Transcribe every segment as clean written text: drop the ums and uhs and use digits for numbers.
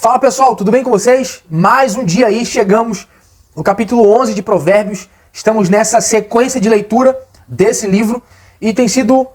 Fala pessoal, tudo bem com vocês? Mais um dia aí, chegamos no capítulo 11 de Provérbios. Estamos nessa sequência de leitura desse livro e tem sido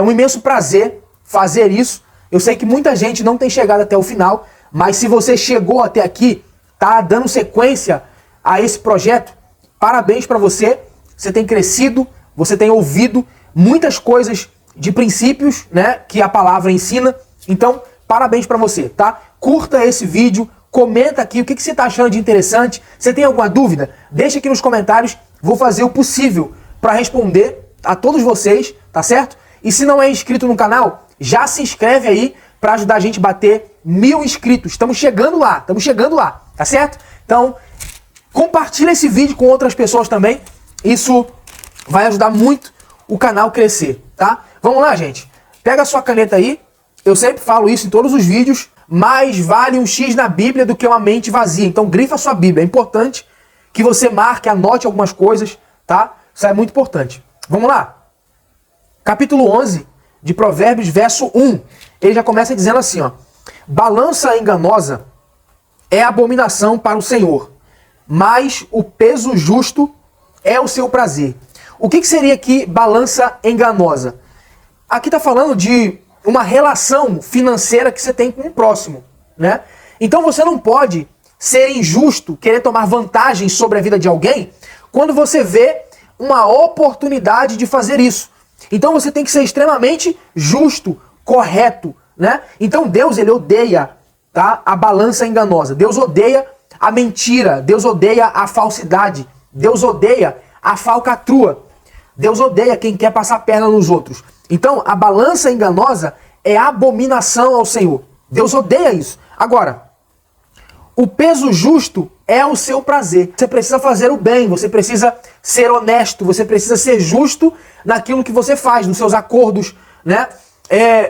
um imenso prazer fazer isso. Eu sei que muita gente não tem chegado até o final, mas se você chegou até aqui, tá dando sequência a esse projeto, parabéns para você. Você tem crescido, você tem ouvido muitas coisas de princípios, né, que a palavra ensina. Então, parabéns para você, tá? Curta esse vídeo, comenta aqui o que você está achando de interessante. Você tem alguma dúvida? Deixa aqui nos comentários, vou fazer o possível para responder a todos vocês, tá certo? E se não é inscrito no canal, já se inscreve aí para ajudar a gente a bater 1000 inscritos. Estamos chegando lá, tá certo? Então, compartilha esse vídeo com outras pessoas também. Isso vai ajudar muito o canal a crescer, tá? Vamos lá, gente. Pega a sua caneta aí. Eu sempre falo isso em todos os vídeos. Mais vale um X na Bíblia do que uma mente vazia. Então grifa a sua Bíblia. É importante que você marque, anote algumas coisas, tá? Isso é muito importante. Vamos lá. Capítulo 11 de Provérbios, verso 1. Ele já começa dizendo assim, ó. Balança enganosa é abominação para o Senhor, mas o peso justo é o seu prazer. O que seria aqui balança enganosa? Aqui está falando de uma relação financeira que você tem com o próximo, né? Então você não pode ser injusto, querer tomar vantagem sobre a vida de alguém, quando você vê uma oportunidade de fazer isso. Então você tem que ser extremamente justo, correto, né? Então Deus, ele odeia, tá, a balança enganosa. Deus odeia a mentira, Deus odeia a falsidade, Deus odeia a falcatrua. Deus odeia quem quer passar a perna nos outros. Então, a balança enganosa é abominação ao Senhor. Deus odeia isso. Agora, o peso justo é o seu prazer. Você precisa fazer o bem, você precisa ser honesto, você precisa ser justo naquilo que você faz, nos seus acordos, né?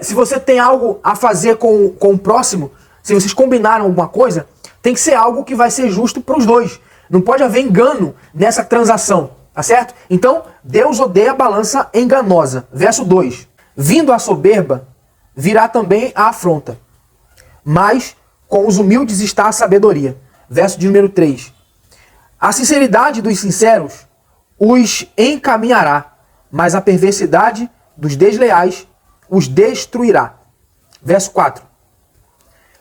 Se você tem algo a fazer com o próximo, se vocês combinaram alguma coisa, tem que ser algo que vai ser justo para os dois. Não pode haver engano nessa transação. Tá certo? Então, Deus odeia a balança enganosa. Verso 2. Vindo a soberba, virá também a afronta. Mas com os humildes está a sabedoria. Verso de número 3. A sinceridade dos sinceros os encaminhará, mas a perversidade dos desleais os destruirá. Verso 4.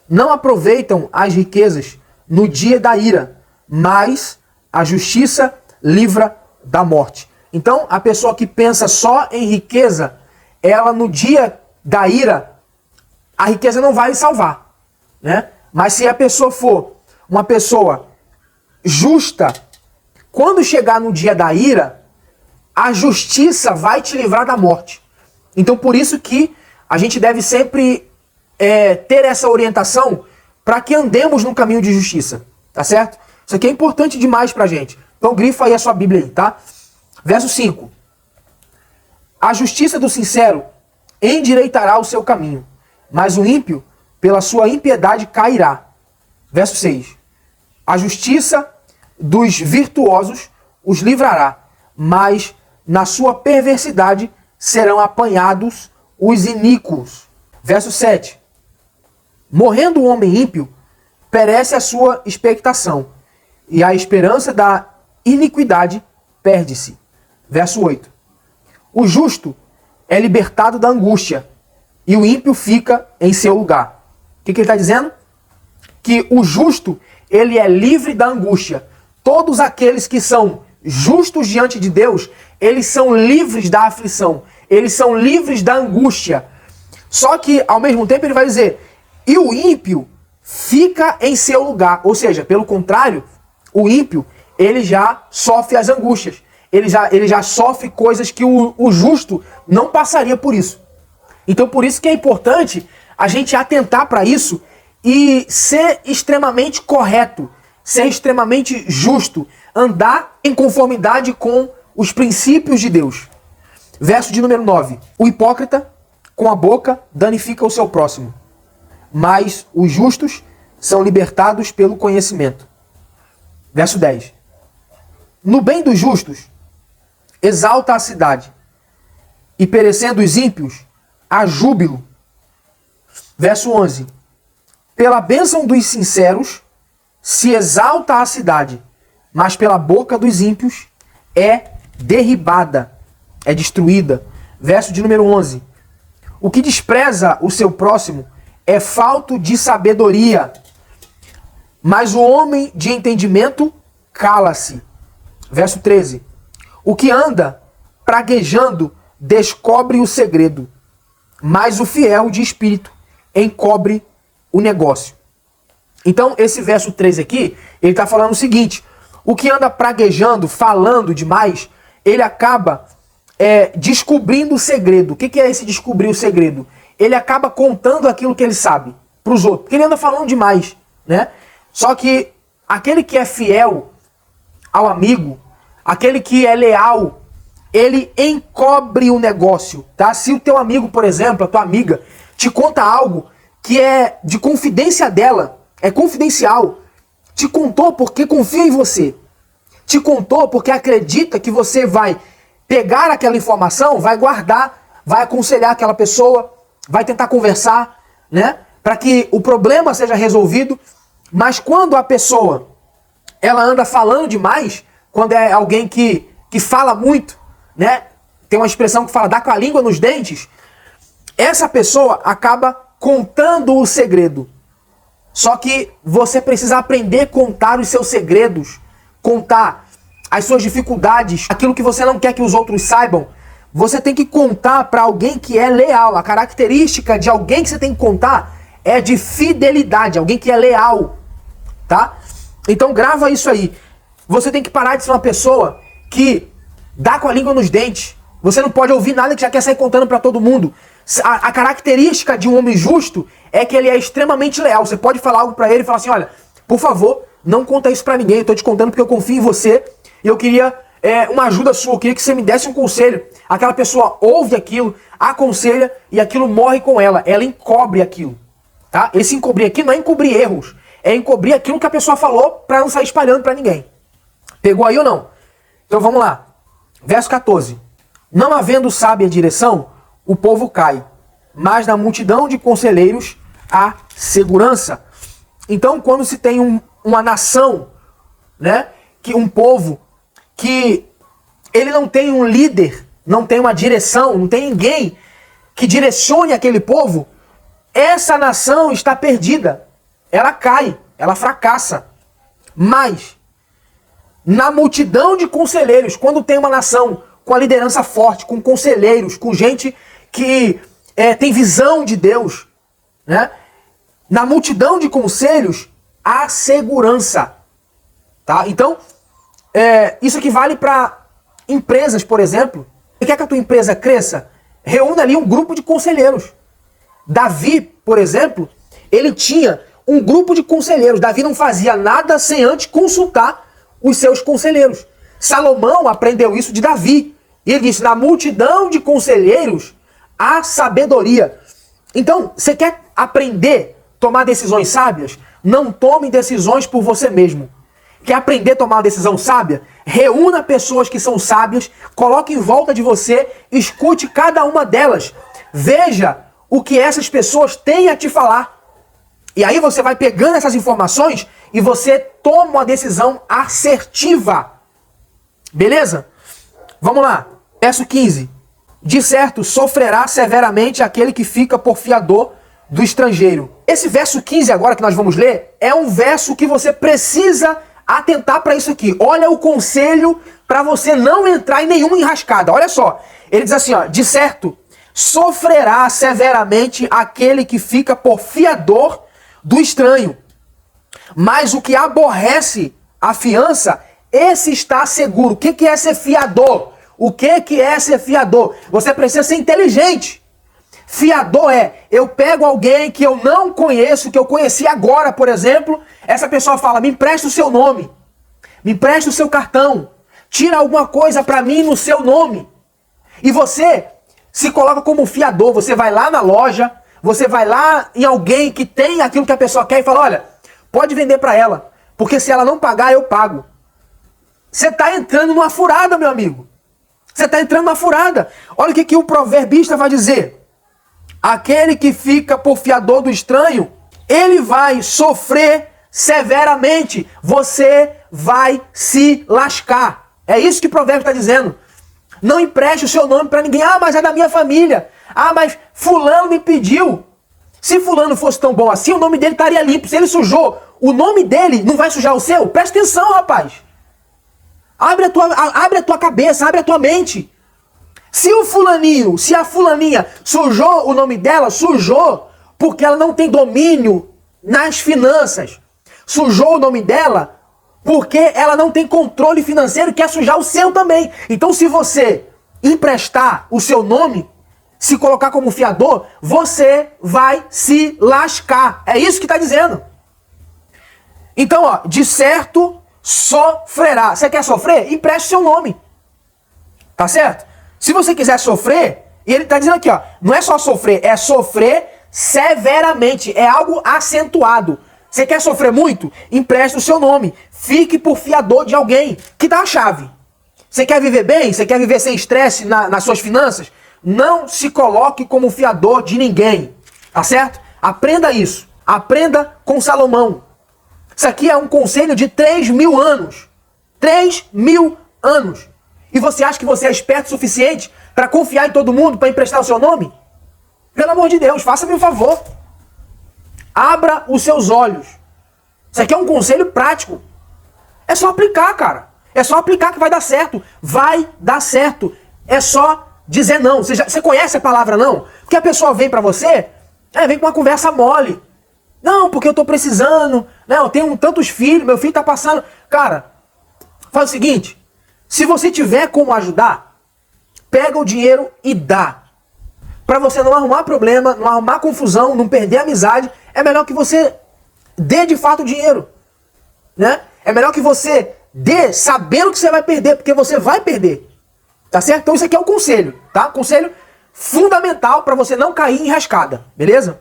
Não aproveitam as riquezas no dia da ira, mas a justiça livra da morte. Então, a pessoa que pensa só em riqueza, ela no dia da ira, a riqueza não vai lhe salvar, né? Mas se a pessoa for uma pessoa justa, quando chegar no dia da ira, a justiça vai te livrar da morte. Então, por isso que a gente deve sempre ter essa orientação para que andemos no caminho de justiça, tá certo? Isso aqui é importante demais pra gente. Então grifa aí a sua Bíblia aí, tá? Verso 5. A justiça do sincero endireitará o seu caminho, mas o ímpio, pela sua impiedade, cairá. Verso 6. A justiça dos virtuosos os livrará, mas na sua perversidade serão apanhados os iníquos. Verso 7. Morrendo o homem ímpio, perece a sua expectação, e a esperança da iniquidade perde-se. Verso 8. O justo é libertado da angústia e o ímpio fica em seu lugar. O que ele está dizendo? Que o justo, ele é livre da angústia. Todos aqueles que são justos diante de Deus, eles são livres da aflição. Eles são livres da angústia. Só que, ao mesmo tempo, ele vai dizer, e o ímpio fica em seu lugar. Ou seja, pelo contrário, o ímpio, ele já sofre as angústias. Ele já sofre coisas que o justo não passaria por isso. Então, por isso que é importante a gente atentar para isso e ser extremamente correto, ser extremamente justo, andar em conformidade com os princípios de Deus. Verso de número 9. O hipócrita, com a boca, danifica o seu próximo, mas os justos são libertados pelo conhecimento. Verso 10. No bem dos justos, exalta a cidade, e perecendo os ímpios, há júbilo. Verso 11. Pela bênção dos sinceros se exalta a cidade, mas pela boca dos ímpios é derribada, é destruída. Verso de número 11. O que despreza o seu próximo é falto de sabedoria, mas o homem de entendimento cala-se. Verso 13. O que anda praguejando descobre o segredo, mas o fiel de espírito encobre o negócio. Então, esse verso 13 aqui, ele está falando o seguinte: o que anda praguejando, falando demais, ele acaba descobrindo o segredo. O que é esse descobrir o segredo? Ele acaba contando aquilo que ele sabe para os outros, porque ele anda falando demais, né? Só que aquele que é fiel ao amigo, aquele que é leal, ele encobre o negócio, tá? Se o teu amigo, por exemplo, a tua amiga, te conta algo que é de confidência dela, é confidencial, te contou porque confia em você, te contou porque acredita que você vai pegar aquela informação, vai guardar, vai aconselhar aquela pessoa, vai tentar conversar, né? Para que o problema seja resolvido. Mas quando a pessoa, ela anda falando demais, quando é alguém que fala muito, né? Tem uma expressão que fala, dá com a língua nos dentes. Essa pessoa acaba contando o segredo. Só que você precisa aprender a contar os seus segredos, contar as suas dificuldades, aquilo que você não quer que os outros saibam. Você tem que contar para alguém que é leal. A característica de alguém que você tem que contar é de fidelidade, alguém que é leal, tá? Então grava isso aí. Você tem que parar de ser uma pessoa que dá com a língua nos dentes. Você não pode ouvir nada que já quer sair contando para todo mundo. A característica de um homem justo é que ele é extremamente leal. Você pode falar algo para ele e falar assim, olha, por favor, não conta isso para ninguém. Eu tô te contando porque eu confio em você e eu queria uma ajuda sua. Eu queria que você me desse um conselho. Aquela pessoa ouve aquilo, aconselha e aquilo morre com ela. Ela encobre aquilo, tá? Esse encobrir aqui não é encobrir erros. É encobrir aquilo que a pessoa falou para não sair espalhando para ninguém. Pegou aí ou não? Então vamos lá. Verso 14. Não havendo sábia direção, o povo cai, mas na multidão de conselheiros há segurança. Então, quando se tem uma nação, né, que um povo que ele não tem um líder, não tem uma direção, não tem ninguém que direcione aquele povo, essa nação está perdida. Ela cai, ela fracassa. Mas na multidão de conselheiros, quando tem uma nação com a liderança forte, com conselheiros, com gente que tem visão de Deus, né? Na multidão de conselhos, há segurança. Tá? Então, isso aqui vale para empresas, por exemplo. Você quer que a tua empresa cresça? Reúna ali um grupo de conselheiros. Davi, por exemplo, ele tinha um grupo de conselheiros. Davi não fazia nada sem antes consultar os seus conselheiros. Salomão aprendeu isso de Davi. E ele disse, na multidão de conselheiros há sabedoria. Então, você quer aprender a tomar decisões sábias? Não tome decisões por você mesmo. Quer aprender a tomar uma decisão sábia? Reúna pessoas que são sábias, coloque em volta de você, escute cada uma delas. Veja o que essas pessoas têm a te falar. E aí você vai pegando essas informações e você toma uma decisão assertiva. Beleza? Vamos lá. Verso 15. De certo, sofrerá severamente aquele que fica por fiador do estrangeiro. Esse verso 15 agora que nós vamos ler, é um verso que você precisa atentar para isso aqui. Olha o conselho para você não entrar em nenhuma enrascada. Olha só. Ele diz assim, ó, de certo, sofrerá severamente aquele que fica por fiador do estranho. Mas o que aborrece a fiança, esse está seguro. O que é ser fiador? O que é ser fiador? Você precisa ser inteligente. Fiador eu pego alguém que eu não conheço, que eu conheci agora, por exemplo, essa pessoa fala, me empresta o seu nome, me empresta o seu cartão, tira alguma coisa para mim no seu nome. E você se coloca como fiador, você vai lá na loja, você vai lá em alguém que tem aquilo que a pessoa quer e fala, olha, pode vender para ela, porque se ela não pagar, eu pago. Você está entrando numa furada, meu amigo. Você está entrando numa furada. Olha o que o proverbista vai dizer. Aquele que fica por fiador do estranho, ele vai sofrer severamente. Você vai se lascar. É isso que o provérbio está dizendo. Não empreste o seu nome para ninguém. Ah, mas é da minha família. Ah, mas fulano me pediu. Se fulano fosse tão bom assim, o nome dele estaria limpo. Se ele sujou o nome dele, não vai sujar o seu? Presta atenção, rapaz. Abre a tua cabeça, abre a tua mente. Se o fulaninho, se a fulaninha sujou o nome dela, sujou porque ela não tem domínio nas finanças. Sujou o nome dela porque ela não tem controle financeiro e quer sujar o seu também. Então, se você emprestar o seu nome, se colocar como fiador, você vai se lascar. É isso que está dizendo. Então, ó, de certo sofrerá. Você quer sofrer? Empreste seu nome. Tá certo? Se você quiser sofrer, e ele está dizendo aqui, ó, não é só sofrer, é sofrer severamente. É algo acentuado. Você quer sofrer muito? Empreste o seu nome. Fique por fiador de alguém que dá a chave. Você quer viver bem? Você quer viver sem estresse nas suas finanças? Não se coloque como fiador de ninguém. Tá certo? Aprenda isso. Aprenda com Salomão. Isso aqui é um conselho de 3.000 anos. 3.000 anos. E você acha que você é esperto o suficiente para confiar em todo mundo, para emprestar o seu nome? Pelo amor de Deus, faça-me um favor. Abra os seus olhos. Isso aqui é um conselho prático. É só aplicar, cara. É só aplicar que vai dar certo. Vai dar certo. É só dizer não. Você conhece a palavra não? Porque a pessoa vem pra você, vem com uma conversa mole. Não, porque eu tô precisando. Não, eu tenho tantos filhos, meu filho tá passando. Cara, faz o seguinte. Se você tiver como ajudar, pega o dinheiro e dá. Pra você não arrumar problema, não arrumar confusão, não perder a amizade, é melhor que você dê de fato o dinheiro. Né? É melhor que você dê sabendo que você vai perder, porque você vai perder. Tá certo? Então isso aqui é um conselho, tá? Conselho fundamental para você não cair em rascada, beleza?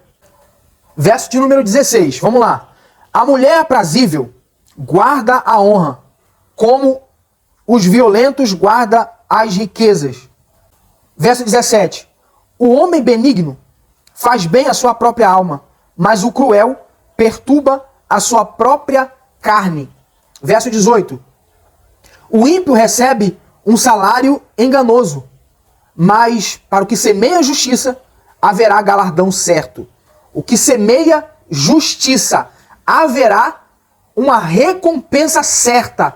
Verso de número 16, vamos lá. A mulher aprazível guarda a honra, como os violentos guardam as riquezas. Verso 17. O homem benigno faz bem à sua própria alma, mas o cruel perturba a sua própria carne. Verso 18. O ímpio recebe um salário enganoso, mas para o que semeia justiça, haverá galardão certo. O que semeia justiça, haverá uma recompensa certa.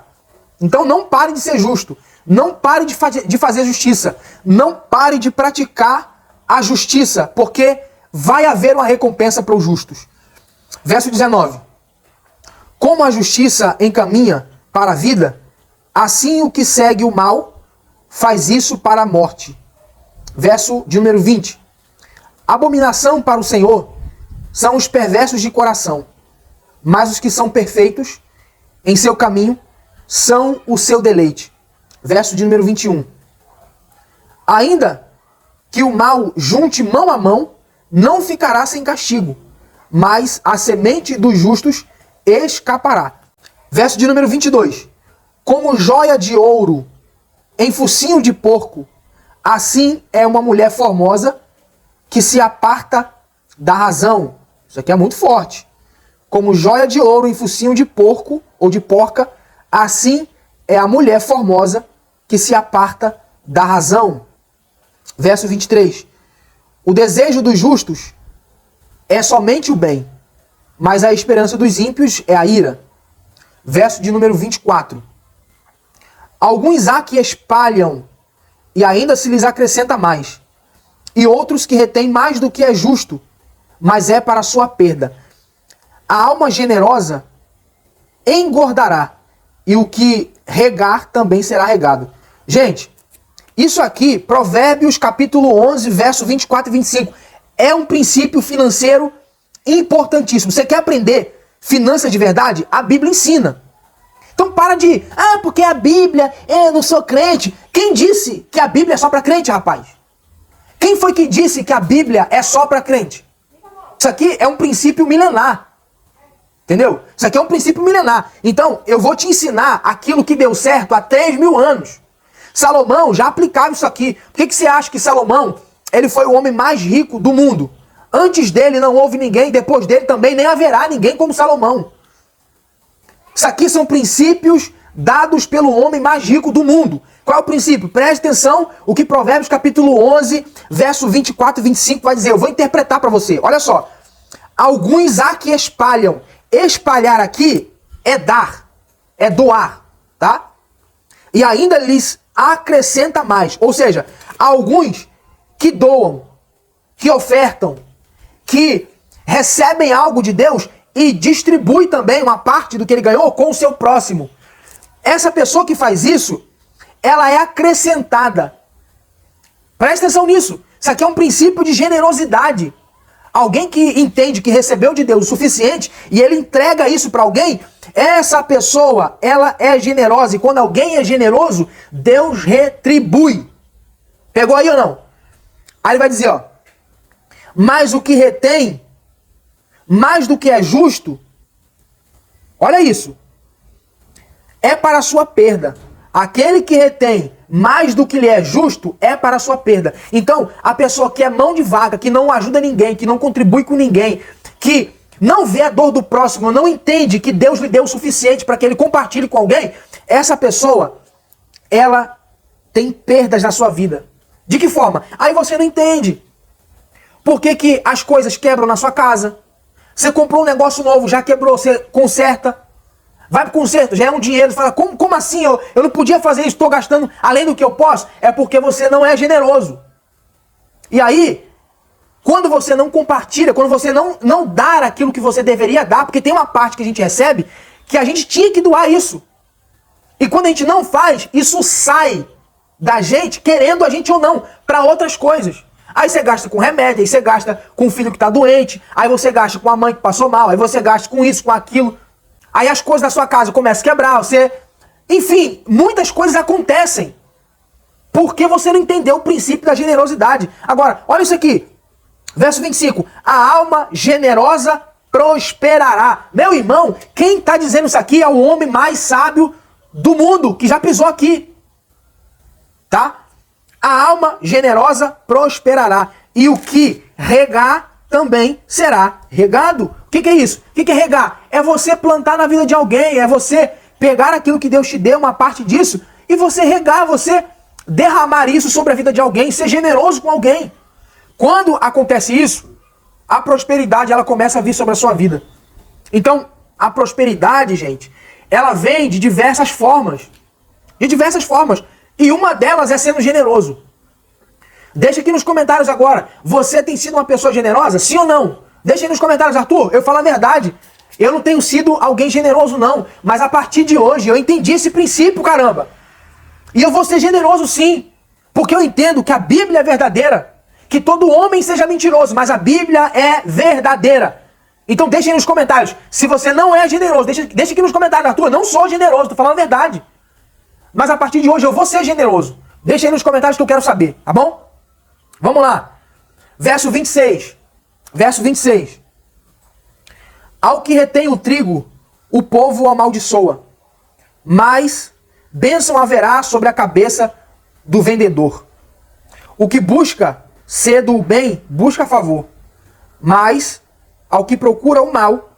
Então não pare de ser justo, não pare de fazer justiça, não pare de praticar a justiça, porque vai haver uma recompensa para os justos. Verso 19. Como a justiça encaminha para a vida, assim o que segue o mal faz isso para a morte. Verso de número 20. Abominação para o Senhor são os perversos de coração, mas os que são perfeitos em seu caminho são o seu deleite. Verso de número 21. Ainda que o mal junte mão a mão, não ficará sem castigo, mas a semente dos justos escapará. Verso de número 22. Como joia de ouro em focinho de porco, assim é uma mulher formosa que se aparta da razão. Isso aqui é muito forte. Como joia de ouro em focinho de porco ou de porca, assim é a mulher formosa que se aparta da razão. Verso 23. O desejo dos justos é somente o bem, mas a esperança dos ímpios é a ira. Verso de número 24. Alguns há que espalham e ainda se lhes acrescenta mais, e outros que retêm mais do que é justo, mas é para a sua perda. A alma generosa engordará, e o que regar também será regado. Gente, isso aqui, Provérbios capítulo 11, verso 24 e 25, é um princípio financeiro importantíssimo. Você quer aprender finanças de verdade? A Bíblia ensina. Então para de, porque a Bíblia, eu não sou crente. Quem disse que a Bíblia é só para crente, rapaz? Quem foi que disse que a Bíblia é só para crente? Isso aqui é um princípio milenar. Entendeu? Isso aqui é um princípio milenar. Então, eu vou te ensinar aquilo que deu certo há 3.000 anos. Salomão já aplicava isso aqui. Por que você acha que Salomão ele foi o homem mais rico do mundo? Antes dele não houve ninguém, depois dele também nem haverá ninguém como Salomão. Isso aqui são princípios dados pelo homem mais rico do mundo. Qual é o princípio? Preste atenção o que Provérbios capítulo 11, verso 24 e 25 vai dizer. Eu vou interpretar para você. Olha só. Alguns há que espalham. Espalhar aqui é dar, é doar, tá? E ainda lhes acrescenta mais. Ou seja, alguns que doam, que ofertam, que recebem algo de Deus e distribui também uma parte do que ele ganhou com o seu próximo. Essa pessoa que faz isso, ela é acrescentada. Presta atenção nisso. Isso aqui é um princípio de generosidade. Alguém que entende que recebeu de Deus o suficiente e ele entrega isso para alguém, essa pessoa, ela é generosa. E quando alguém é generoso, Deus retribui. Pegou aí ou não? Aí ele vai dizer, ó. Mas o que retém, mais do que é justo, olha isso, é para a sua perda. Aquele que retém mais do que lhe é justo é para a sua perda. Então, a pessoa que é mão de vaca, que não ajuda ninguém, que não contribui com ninguém, que não vê a dor do próximo, não entende que Deus lhe deu o suficiente para que ele compartilhe com alguém, essa pessoa, ela tem perdas na sua vida. De que forma? Aí você não entende. Por que que as coisas quebram na sua casa? Você comprou um negócio novo, já quebrou, você conserta. Vai pro conserto, já é um dinheiro, você fala, como assim? Eu não podia fazer isso, estou gastando além do que eu posso. É porque você não é generoso. E aí, quando você não compartilha, quando você não dá aquilo que você deveria dar, porque tem uma parte que a gente recebe, que a gente tinha que doar isso. E quando a gente não faz, isso sai da gente, querendo a gente ou não, para outras coisas. Aí você gasta com remédio, aí você gasta com o filho que está doente, aí você gasta com a mãe que passou mal, aí você gasta com isso, com aquilo. Aí as coisas da sua casa começam a quebrar, você... Enfim, muitas coisas acontecem. Porque você não entendeu o princípio da generosidade. Agora, olha isso aqui. Verso 25. A alma generosa prosperará. Meu irmão, quem está dizendo isso aqui é o homem mais sábio do mundo, que já pisou aqui. Tá? A alma generosa prosperará. E o que regar também será regado. O que é isso? O que é regar? É você plantar na vida de alguém, é você pegar aquilo que Deus te deu, uma parte disso, e você regar, você derramar isso sobre a vida de alguém, ser generoso com alguém. Quando acontece isso, a prosperidade ela começa a vir sobre a sua vida. Então, a prosperidade, gente, ela vem de diversas formas. De diversas formas. E uma delas é sendo generoso. Deixa aqui nos comentários agora. Você tem sido uma pessoa generosa? Sim ou não? Deixa aí nos comentários, Arthur. Eu falo a verdade. Eu não tenho sido alguém generoso, não. Mas a partir de hoje eu entendi esse princípio, caramba. E eu vou ser generoso, sim. Porque eu entendo que a Bíblia é verdadeira. Que todo homem seja mentiroso, mas a Bíblia é verdadeira. Então deixa aí nos comentários. Se você não é generoso, deixa aqui nos comentários, Arthur. Eu não sou generoso, tô falando a verdade. Mas a partir de hoje eu vou ser generoso. Deixa aí nos comentários que eu quero saber, tá bom? Vamos lá. Verso 26. Verso 26. Ao que retém o trigo, o povo o amaldiçoa. Mas bênção haverá sobre a cabeça do vendedor. O que busca ser do bem, busca favor. Mas ao que procura o mal,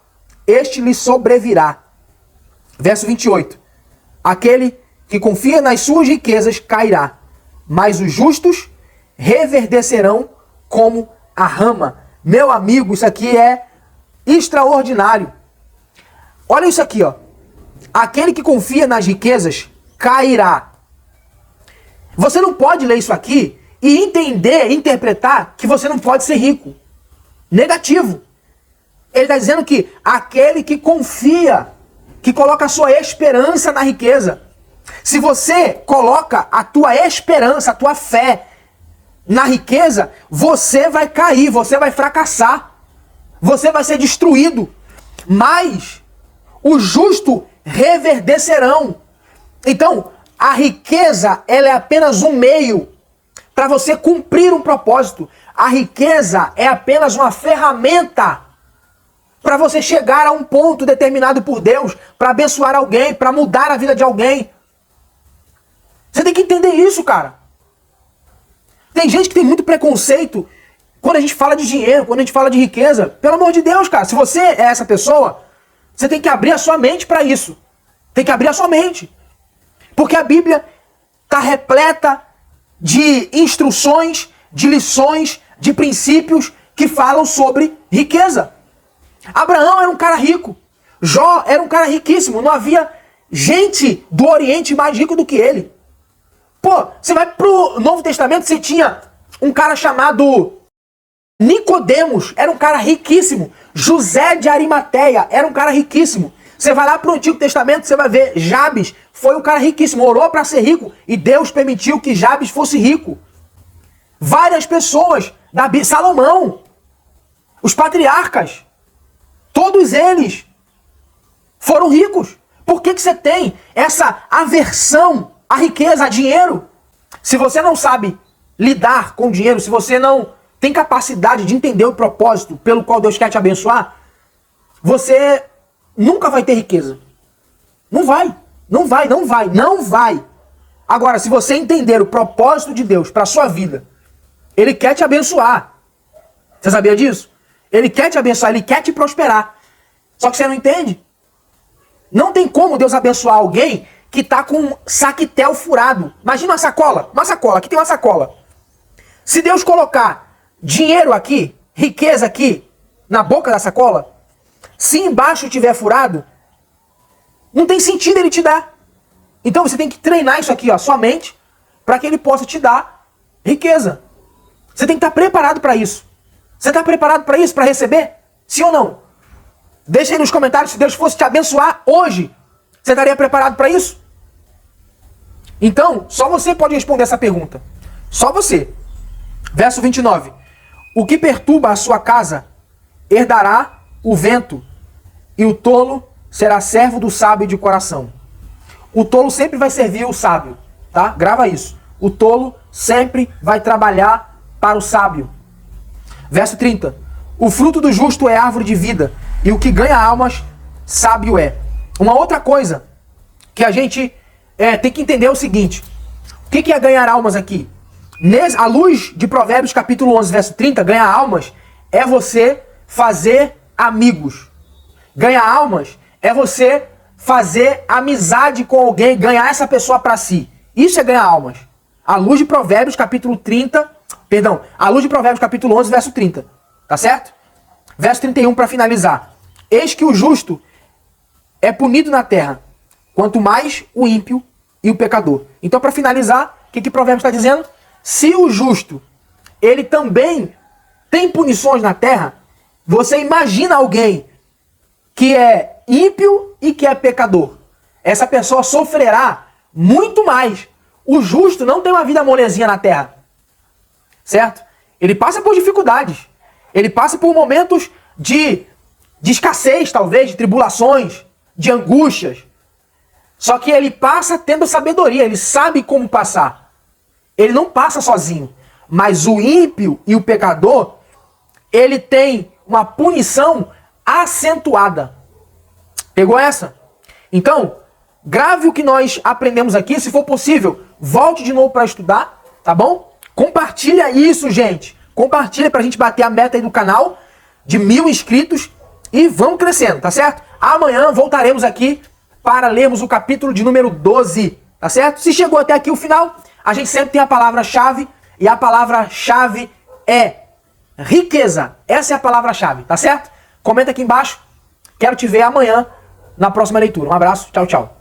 este lhe sobrevirá. Verso 28. Aquele que confia nas suas riquezas cairá, mas os justos reverdecerão como a rama. Meu amigo, isso aqui é extraordinário. Olha isso aqui, ó. Aquele que confia nas riquezas cairá. Você não pode ler isso aqui e entender, interpretar que você não pode ser rico. Negativo. Ele está dizendo que aquele que confia, que coloca a sua esperança na riqueza. Se você coloca a tua esperança, a tua fé na riqueza, você vai cair, você vai fracassar. Você vai ser destruído. Mas os justos reverdecerão. Então, a riqueza, ela é apenas um meio para você cumprir um propósito. A riqueza é apenas uma ferramenta para você chegar a um ponto determinado por Deus, para abençoar alguém, para mudar a vida de alguém. Você tem que entender isso, cara. Tem gente que tem muito preconceito Quando a gente fala de dinheiro, quando a gente fala de riqueza, pelo amor de Deus, cara, se você é essa pessoa, você tem que abrir a sua mente para isso. Tem que abrir a sua mente. Porque a Bíblia está repleta de instruções, de lições, de princípios que falam sobre riqueza. Abraão era um cara rico. Jó era um cara riquíssimo. Não havia gente do Oriente mais rico do que ele. Pô, você vai pro Novo Testamento, você tinha um cara chamado Nicodemos, era um cara riquíssimo. José de Arimateia era um cara riquíssimo. Você vai lá pro Antigo Testamento, você vai ver Jabes foi um cara riquíssimo, orou para ser rico e Deus permitiu que Jabes fosse rico. Várias pessoas da Bíblia, Salomão, os patriarcas, todos eles foram ricos. Por que você tem essa aversão à riqueza, a dinheiro? Se você não sabe lidar com dinheiro, se você não tem capacidade de entender o propósito pelo qual Deus quer te abençoar, você nunca vai ter riqueza. Não vai. Agora, se você entender o propósito de Deus para a sua vida, Ele quer te abençoar. Você sabia disso? Ele quer te abençoar, Ele quer te prosperar. Só que você não entende. Não tem como Deus abençoar alguém que está com um saquetel furado. Imagina uma sacola, aqui tem uma sacola. Se Deus colocar dinheiro aqui, riqueza aqui, na boca da sacola, se embaixo tiver furado, não tem sentido Ele te dar. Então você tem que treinar isso aqui, ó, sua mente, para que Ele possa te dar riqueza. Você tem que estar preparado para isso. Você está preparado para isso, para receber? Sim ou não? Deixa aí nos comentários, se Deus fosse te abençoar hoje, você estaria preparado para isso? Então, só você pode responder essa pergunta. Só você. Verso 29. O que perturba a sua casa, herdará o vento, e o tolo será servo do sábio de coração. O tolo sempre vai servir o sábio, tá? Grava isso. O tolo sempre vai trabalhar para o sábio. Verso 30. O fruto do justo é árvore de vida, e o que ganha almas, sábio é. Uma outra coisa que a gente tem que entender é o seguinte. O que é ganhar almas aqui? À luz de Provérbios capítulo 11, verso 30, ganhar almas é você fazer amigos. Ganhar almas é você fazer amizade com alguém, ganhar essa pessoa para si. Isso é ganhar almas. À luz de Provérbios capítulo 30, à luz de Provérbios capítulo 11, verso 30. Tá certo? Verso 31 para finalizar. Eis que o justo é punido na terra, quanto mais o ímpio e o pecador. Então, para finalizar, o que Provérbios está dizendo? Se o justo, ele também tem punições na terra, você imagina alguém que é ímpio e que é pecador. Essa pessoa sofrerá muito mais. O justo não tem uma vida molezinha na terra. Certo? Ele passa por dificuldades. Ele passa por momentos de escassez, talvez, de tribulações, de angústias. Só que ele passa tendo sabedoria, ele sabe como passar. Ele não passa sozinho. Mas o ímpio e o pecador, ele tem uma punição acentuada. Pegou essa? Então, grave o que nós aprendemos aqui. Se for possível, volte de novo para estudar, tá bom? Compartilha isso, gente. Compartilha pra gente bater a meta aí do canal de 1000 inscritos e vamos crescendo, tá certo? Amanhã voltaremos aqui para lermos o capítulo de número 12, tá certo? Se chegou até aqui o final, a gente sempre tem a palavra-chave e a palavra-chave é riqueza. Essa é a palavra-chave, tá certo? Comenta aqui embaixo. Quero te ver amanhã na próxima leitura. Um abraço, tchau, tchau.